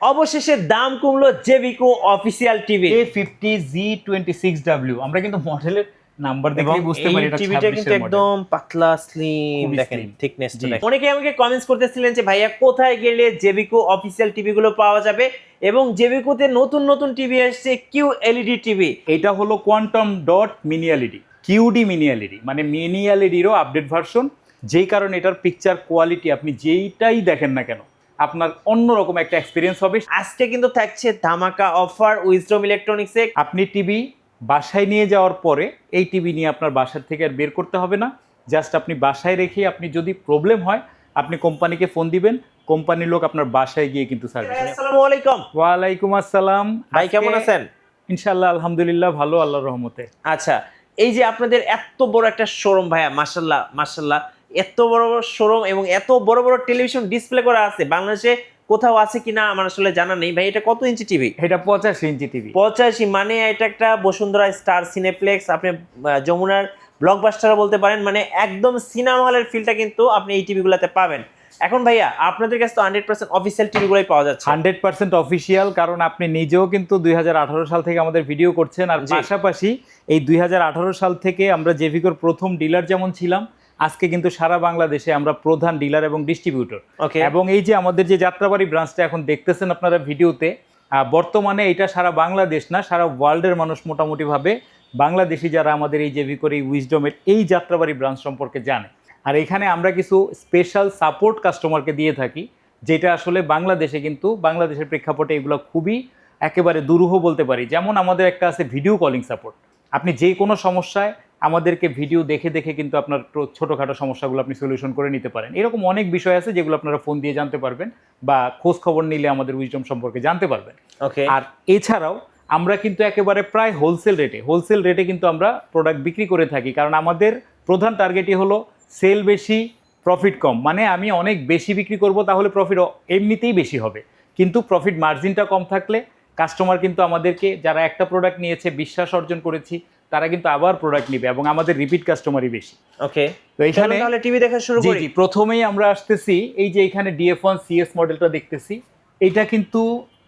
অবশেষে দাম কমলো জেভিকো অফিসিয়াল টিভি A50Z26W। আমরা কিন্তু মডেলের নাম্বার দেখলেই বুঝতে পারি এটা টিভিটা কিন্তু 26 এর মডেল। একদম পাতলা স্লিম, খুবই দেখেন slim। থিকনেসটা জি। দেখেন। অনেকে আমাকে কমেন্টস করতেছিলেন যে ভাইয়া কোথায় গেলে জেভিকো অফিসিয়াল টিভি গুলো পাওয়া যাবে, এবং জেভিকোতে নতুন নতুন টিভি আসছে কিউ এলইডি টিভি। এটা হলো quantum dot mini LED, QD mini LED, মানে মিনি এলইডিরও আপডেট ভার্সন। যেই কারণে এটার পিকচার কোয়ালিটি আপনি যেইটাই দেখেন না কেন আপনার অন্যরকম একটা এক্সপিরিয়েন্স হবে। আজকে কিন্তু থাকছে ধামাকা অফার উইজডম ইলেকট্রনিক্সে। আপনি টিভি বাসায় নিয়ে যাওয়ার পরে এই টিভি নিয়ে আপনার বাসার থেকে আর বের করতে হবে না। জাস্ট আপনি বাসায় রেখে আপনি যদি প্রবলেম হয় আপনি কোম্পানিকে ফোন দিবেন, কোম্পানির লোক আপনার বাসায় গিয়ে কিন্তু সার্ভিস। আসসালামু আলাইকুম ওয়ালাইকুম আসসালাম ভাই, কেমন আছেন? ইনশাআল্লাহ আলহামদুলিল্লাহ ভালো, আল্লাহর রহমতে। আচ্ছা, এই যে আপনাদের এত বড় একটা শোরুম ভাইয়া, মাশাআল্লাহ মাশাআল্লাহ, এত বড় বড় শোরুম এবং এত বড় বড় টেলিভিশন ডিসপ্লে করা আছে, বাংলাদেশে কোথাও আছে কিনা আমার আসলে জানা নেই ভাই। এটা কত ইঞ্চি টিভি? এটা 85 ইঞ্চি টিভি। 85, মানে এটা একটা বসুন্ধরা স্টার সিনেপ্লেক্স, আপনি যমুনার ব্লকবাস্টার বলতে পারেন, মানে একদম সিনেমা হলের ফিলটা কিন্তু আপনি এই টিভিগুলোতে পাবেন। এখন ভাইয়া আপনাদের কাছে তো 100% অফিসিয়াল টিভিগুলোই পাওয়া যাচ্ছে। 100% অফিসিয়াল, কারণ আপনি নিজেও কিন্তু 2018 সাল থেকে আমাদের ভিডিও করছেন, আর জি। পাশাপাশি এই 2018 সাল থেকে আমরা জেভিকোর প্রথম ডিলার যেমন ছিলাম, আজকে কিন্তু সারা বাংলাদেশে আমরা প্রধান ডিলার এবং ডিস্ট্রিবিউটর। ওকে। এবং এই যে আমাদের যে যাত্রাবাড়ি ব্রাঞ্চটা এখন দেখতেছেন আপনারা ভিডিওতে, বর্তমানে এটা সারা বাংলাদেশ না, সারা ওয়ার্ল্ডের মানুষ মোটামুটিভাবে বাংলাদেশি যারা আমাদের এই জেভিকোর এই উইজডমের এই যাত্রাবাড়ি ব্রাঞ্চ সম্পর্কে জানে। আর এখানে আমরা কিছু স্পেশাল সাপোর্ট কাস্টমারকে দিয়ে থাকি, যেটা আসলে বাংলাদেশে কিন্তু বাংলাদেশের প্রেক্ষাপটে এগুলো খুবই একেবারে দুরূহ বলতে পারি। যেমন আমাদের একটা আছে ভিডিও কলিং সাপোর্ট। আপনি যে কোনো সমস্যায় আমাদেরকে ভিডিও দেখে দেখে কিন্তু আপনার ছোটোখাটো সমস্যাগুলো আপনি সলিউশন করে নিতে পারেন। এরকম অনেক বিষয় আছে যেগুলো আপনারা ফোন দিয়ে জানতে পারবেন বা খোঁজ খবর নিলে আমাদের উইজডম সম্পর্কে জানতে পারবেন। ওকে। আর এছাড়াও আমরা কিন্তু একেবারে প্রায় হোলসেল রেটে কিন্তু আমরা প্রোডাক্ট বিক্রি করে থাকি, কারণ আমাদের প্রধান টার্গেটই হলো সেল বেশি প্রফিট কম। মানে আমি অনেক বেশি বিক্রি করব তাহলে প্রফিট এমনিতেই বেশি হবে, কিন্তু প্রফিট মার্জিনটা কম থাকলে কাস্টমার কিন্তু আমাদেরকে, যারা একটা প্রোডাক্ট নিয়েছে বিশ্বাস অর্জন করেছি, তারা কিন্তু আবার প্রোডাক্ট নেবে এবং আমাদের রিপিট কাস্টমারই বেশি। ওকে, তো এখানে তাহলে টিভি দেখা শুরু জি করি। জি প্রথমেই আমরা আসতেছি এই যে এখানে DF1 CS মডেলটা দেখতেছি। এটা কিন্তু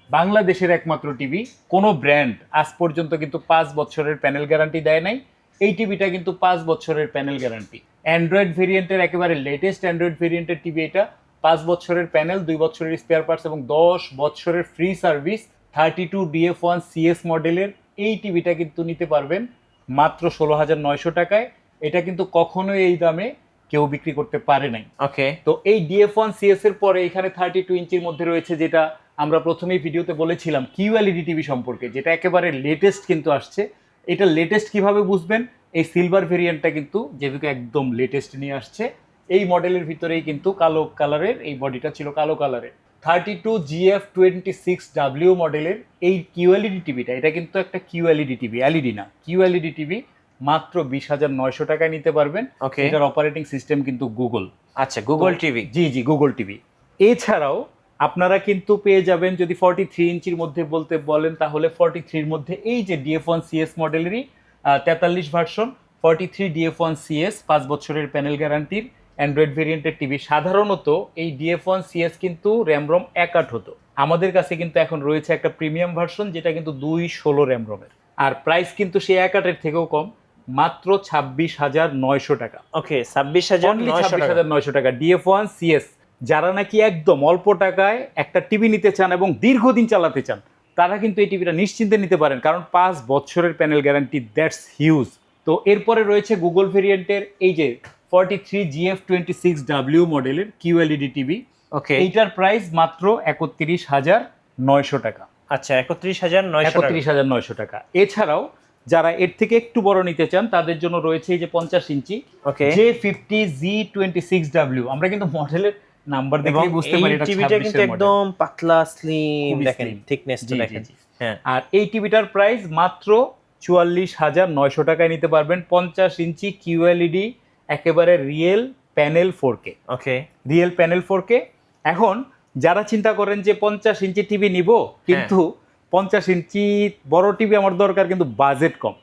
বাংলাদেশের একমাত্র টিভি, কোনো ব্র্যান্ড আজ পর্যন্ত কিন্তু 5 বছরের প্যানেল গ্যারান্টি দেয় নাই। এই টিভিটা কিন্তু 5 বছরের প্যানেল গ্যারান্টি। অ্যান্ড্রয়েড ভেরিয়েন্টের একেবারে লেটেস্ট অ্যান্ড্রয়েড ভেরিয়েন্টের টিভি এটা। 5 বছরের প্যানেল, 2 বছরের স্পেয়ার পার্টস এবং 10 বছরের ফ্রি সার্ভিস। 32 DF1 CS মডেলের এই টিভিটা কিন্তু নিতে পারবেন মাত্র 16,900 টাকায়। এটা কিন্তু কখনোই এই দামে কেউ বিক্রি করতে পারে নাই। ওকে। তো এই DF1 CS এর পরে এখানে 32 ইঞ্চির মধ্যে রয়েছে, যেটা আমরা প্রথমেই ভিডিওতে বলেছিলাম কিউএলইডি টিভি সম্পর্কে, যেটা একেবারে লেটেস্ট কিন্তু আসছে। এটা লেটেস্ট কিভাবে বুঝবেন? এই সিলভার ভেরিয়েন্টটা কিন্তু জেভিকো একদম লেটেস্ট নিয়ে আসছে। এই মডেলের ভিতরেই কিন্তু কালো কালারের, এই বডিটা ছিল কালো কালারের। 32 GF26W মডেলের এই কিউএলইডি টিভিটা, এটা কিন্তু একটা কিউএলইডি টিভি, এলইডি না, কিউএলইডি টিভি মাত্র 20,900 টাকায় নিতে পারবেন। ওকে। এটার অপারেটিং সিস্টেম কিন্তু গুগল। আচ্ছা, গুগল টিভি। জি জি গুগল টিভি। এছাড়াও আপনারা কিন্তু পেয়ে যাবেন, যদি 43 ইঞ্চির মধ্যে বলতে বলেন তাহলে 43 এর মধ্যে এই যে DF1 CS মডেলেরই 43 version 43 DF1 CS 5 বছরের প্যানেল গ্যারান্টির অ্যান্ড্রয়েড ভেরিয়েন্টের টিভি। সাধারণত এই DF1 CS কিন্তু র্যাম রম 1/8 হতো। আমাদের কাছে কিন্তু এখন রয়েছে একটা প্রিমিয়াম ভার্সন, যেটা কিন্তু 216 র্যাম রমের, আর প্রাইস কিন্তু সেই 1/8 থেকেও কম, মাত্র 26,900 টাকা। ওকে, 26,900 টাকা DF1 CS। যারা নাকি একদম অল্প টাকায় একটা টিভি নিতে চান এবং দীর্ঘদিন চালাতে চান, তারা কিন্তু এই টিভিটা নিশ্চিন্তে নিতে পারেন, কারণ 5 বছরের প্যানেল গ্যারান্টি, দ্যাটস হিউজ। তো এরপরে রয়েছে গুগল ভেরিয়েন্টের এই যে 43 GF26W মডেলের কিউএলইডি টিভি। ওকে। এইটার প্রাইস মাত্র 31,900 টাকা। আচ্ছা, 31,900 টাকা। এছাড়াও যারা এর থেকে একটু বড় নিতে চান তাদের জন্য রয়েছে এই যে 50 ইঞ্চি ওকে J50Z26W। আমরা কিন্তু মডেলের নাম্বার দেখলেই বুঝতে পারি এটা টিভিটা 26 কিন্তু এর মডেল। একদম পাতলা স্লিম, খুবই দেখেন slim। থিকনেসটা জি, জি, দেখেন। জি। হ্যাঁ। আর এই টিভিটার প্রাইস মাত্র 44,900 টাকায় নিতে পারবেন। 50 ইঞ্চি কিউএলইডি একেবারে real panel 4K। Okay. Real panel 4K। এখন যারা চিন্তা করেন যে 50 ইঞ্চি টিভি নিব, কিন্তু 50 ইঞ্চি বড় টিভি আমার দরকার কিন্তু বাজেট কম,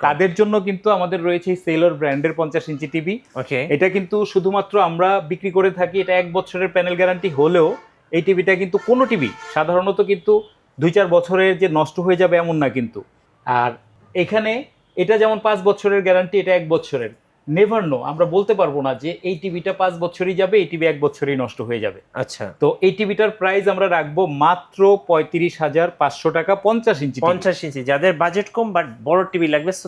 তাদের জন্য কিন্তু আমাদের রয়েছে সেলর ব্র্যান্ডের 50 ইঞ্চি টিভি। ওকে। এটা কিন্তু শুধুমাত্র আমরা বিক্রি করে থাকি, এটা 1 বছরের প্যানেল গ্যারান্টি হলেও এই টিভিটা কিন্তু কোনো টিভি সাধারণত কিন্তু 2-4 বছরের যে নষ্ট হয়ে যাবে এমন না কিন্তু। আর এখানে এটা যেমন 5 বছরের গ্যারান্টি, এটা 1 বছরের। নেভার নো, আমরা বলতে পারবো না যে এই টিভিটা 5 বছরই যাবে, এই টিভি 1 বছরেই নষ্ট হয়ে যাবে। আচ্ছা, তো এই টিভিটার প্রাইস আমরা রাখবো মাত্র 35,500 টাকা, 50 ইঞ্চি। 50 ইঞ্চি, যাদের বাজেট কম বাট বড় টিভি লাগবে তো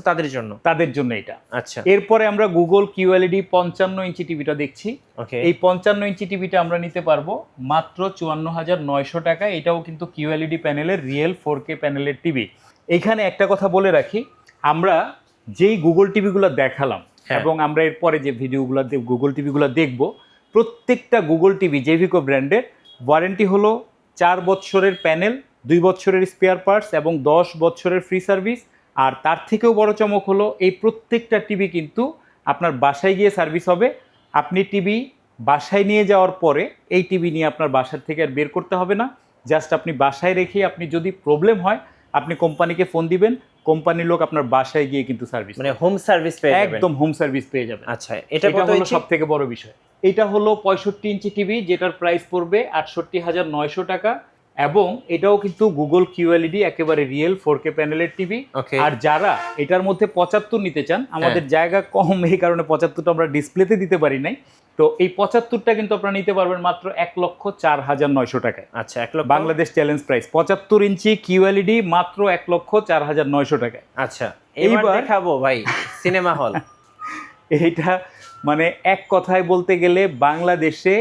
তাদের জন্য এটা। আচ্ছা, এরপরে আমরা গুগল QLED 55 ইঞ্চি টিভিটা দেখছি। ওকে, এই 55 ইঞ্চি টিভিটা আমরা নিতে পারবো মাত্র 54,900 টাকা। এটাও কিন্তু QLED প্যানেলের রিয়েল 4K প্যানেলের টিভি। এখানে একটা কথা বলে রাখি, আমরা যেই গুগল টিভিগুলো দেখালাম এবং আমরা এরপরে যে ভিডিওগুলো গুগল টিভিগুলো দেখব, প্রত্যেকটা গুগল টিভি জেভিকো ব্র্যান্ডের ওয়ারেন্টি হলো 4 বছরের প্যানেল, 2 বছরের স্পেয়ার পার্টস এবং 10 বছরের ফ্রি সার্ভিস। আর তার থেকেও বড় চমক হলো এই প্রত্যেকটা টিভি কিন্তু আপনার বাসায় গিয়ে সার্ভিস হবে। আপনি টিভি বাসায় নিয়ে যাওয়ার পরে এই টিভি নিয়ে আপনার বাসার থেকে আর বের করতে হবে না। জাস্ট আপনি বাসায় রেখে আপনি যদি প্রবলেম হয় আপনি কোম্পানিকে ফোন দিবেন, কোম্পানির লোক আপনার বাসায় গিয়ে কিন্তু সার্ভিস, মানে হোম সার্ভিস পেয়ে যাবেন, একদম হোম সার্ভিস পেয়ে যাবেন। আচ্ছা, এটা কত হলো ইঞ্চি? সবথেকে বড় বিষয়। এটা হলো 65 ইঞ্চি টিভি, যেটার প্রাইস পড়বে 68,900 টাকা এবং এটাও কিন্তু গুগল QLED একেবারে রিয়েল 4K প্যানেলের টিভি। ওকে, আর যারা এটার মধ্যে 75 নিতে চান, আমাদের জায়গা কম এই কারণে 75টা আমরা ডিসপ্লেতে দিতে পারি নাই, তো এই 75টা কিন্তু আপনারা নিতে পারবেন মাত্র 1,04,900 টাকায়। আচ্ছা, 1 লক্ষ বাংলাদেশ চ্যালেঞ্জ প্রাইস 75 ইঞ্চি QLED মাত্র 1,04,900 টাকায়। আচ্ছা, এইবার দেখাবো ভাই সিনেমা হল। এইটা মানে এক কথায় বলতে গেলে বাংলাদেশে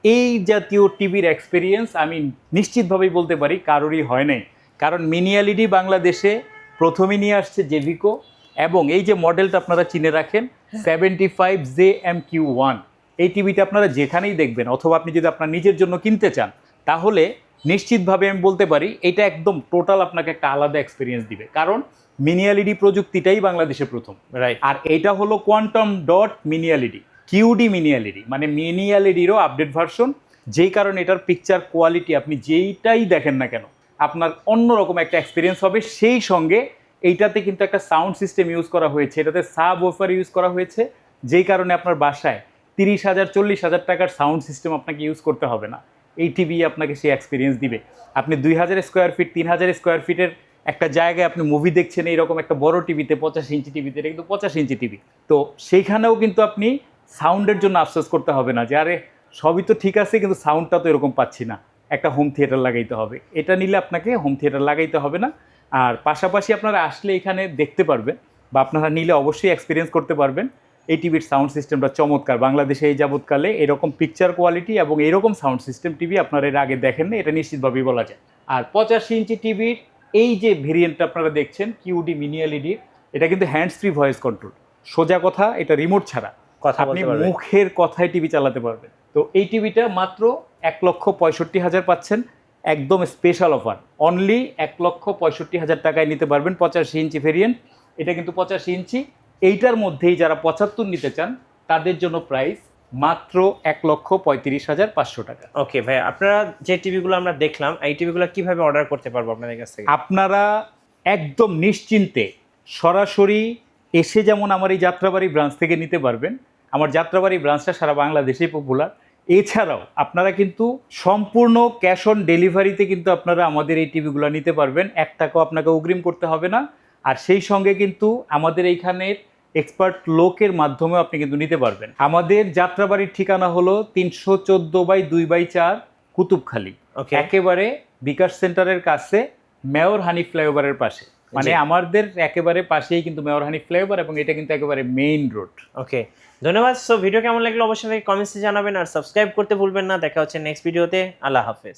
এই জাতীয় টিভির এক্সপিরিয়েন্স আমি নিশ্চিতভাবেই বলতে পারি কারোরই হয় নাই। কারণ মিনি LED বাংলাদেশে প্রথমে নিয়ে আসছে জেভিকো এবং এই যে মডেলটা আপনারা চিনে রাখেন 75JMQ1, এই টিভিটা আপনারা যেখানেই দেখবেন, অথবা আপনি যদি আপনার নিজের জন্য কিনতে চান তাহলে নিশ্চিতভাবে আমি বলতে পারি এটা একদম টোটাল আপনাকে একটা আলাদা এক্সপিরিয়েন্স দিবে। কারণ মিনি LED প্রযুক্তিটাই বাংলাদেশে প্রথম, রাইট। আর এটা হলো quantum dot mini LED, QD mini LED, মানে মিনি LED-রও আপডেট ভার্সন। যেই কারণে এটার পিকচার কোয়ালিটি আপনি যেইটাই দেখেন না কেন আপনার অন্যরকম একটা এক্সপিরিয়েন্স হবে। সেই সঙ্গে এইটাতে কিন্তু একটা সাউন্ড সিস্টেম ইউজ করা হয়েছে, এটাতে সাব ওফার ইউজ করা হয়েছে, যেই কারণে আপনার বাসায় 30,000-40,000 টাকার সাউন্ড সিস্টেম আপনাকে ইউজ করতে হবে না। এই টিভি আপনাকে সেই এক্সপিরিয়েন্স দিবে। আপনি 2,000 স্কোয়ার ফিট 3,000 স্কোয়ার ফিটের একটা জায়গায় আপনি মুভি দেখছেন এইরকম একটা বড় টিভিতে, 85 ইঞ্চি টিভিতে, এটা কিন্তু 85 ইঞ্চি টিভি, তো সেইখানেও কিন্তু আপনি সাউন্ডের জন্য আফসোস করতে হবে না যে আরে সবই তো ঠিক আছে কিন্তু সাউন্ডটা তো এরকম পাচ্ছি না, একটা হোম থিয়েটার লাগাইতে হবে। এটা নিলে আপনাকে হোম থিয়েটার লাগাইতে হবে না। আর পাশাপাশি আপনারা আসলে এখানে দেখতে পারবেন বা আপনারা নিলে অবশ্যই এক্সপিরিয়েন্স করতে পারবেন এই টিভির সাউন্ড সিস্টেমটা চমৎকার। বাংলাদেশে এই যাবৎকালে এরকম পিকচার কোয়ালিটি এবং এরকম সাউন্ড সিস্টেম টিভি আপনারা এর আগে দেখেন না, এটা নিশ্চিতভাবেই বলা যায়। আর 85 ইঞ্চি টিভির এই যে ভেরিয়েন্টটা আপনারা দেখছেন QD মিনি LED, এটা কিন্তু হ্যান্ডস ফ্রি ভয়েস কন্ট্রোল। সোজা কথা, এটা রিমোট ছাড়া আপনি মুখের কথায় টিভি চালাতে পারবেন। তো এই টিভিটা মাত্র 1,65,000 পাচ্ছেন, একদম স্পেশাল অফার, অনলি 1,65,000 টাকায় নিতে পারবেন 85 ইঞ্চি ভেরিয়েন্ট। এটা কিন্তু 85 ইঞ্চি। এইটার মধ্যেই যারা 75 নিতে চান তাদের জন্য প্রাইস মাত্র 1,35,500 টাকা। ওকে ভাই, আপনারা যে টিভিগুলো আমরা দেখলাম এই টিভিগুলো কিভাবে অর্ডার করতে পারবো আপনাদের কাছ থেকে? আপনারা একদম নিশ্চিন্তে সরাসরি এসে যেমন আমার এই যাত্রাবাড়ি ব্রাঞ্চ থেকে নিতে পারবেন, আমার যাত্রাবাড়ি ব্রাঞ্চটা সারা বাংলাদেশেই পপুলার। এছাড়াও আপনারা কিন্তু সম্পূর্ণ ক্যাশ অন ডেলিভারিতে কিন্তু আপনারা আমাদের এই টিভিগুলো নিতে পারবেন, 1 টাকাও আপনাকে অগ্রিম করতে হবে না। আর সেই সঙ্গে কিন্তু আমাদের এইখানের এক্সপার্ট লোকের মাধ্যমেও আপনি কিন্তু নিতে পারবেন। আমাদের যাত্রাবাড়ির ঠিকানা হলো 314/2/4 কুতুবখালী, একেবারে বিকাশ সেন্টারের কাছে, মেয়র হানি ফ্লাইওভারের পাশে, মানে আমাদের একেবারে পাশেই কিন্তু মেয়র হানি ফ্লাইওভার এবং এটা কিন্তু একেবারে মেইন রোড। ওকে, ধন্যবাদ। সো ভিডিও কেমন লাগলো অবশ্যই কমেন্টসে জানাবেন আর সাবস্ক্রাইব করতে ভুলবেন না। দেখা হচ্ছে নেক্সট ভিডিওতে। আল্লাহ হাফেজ।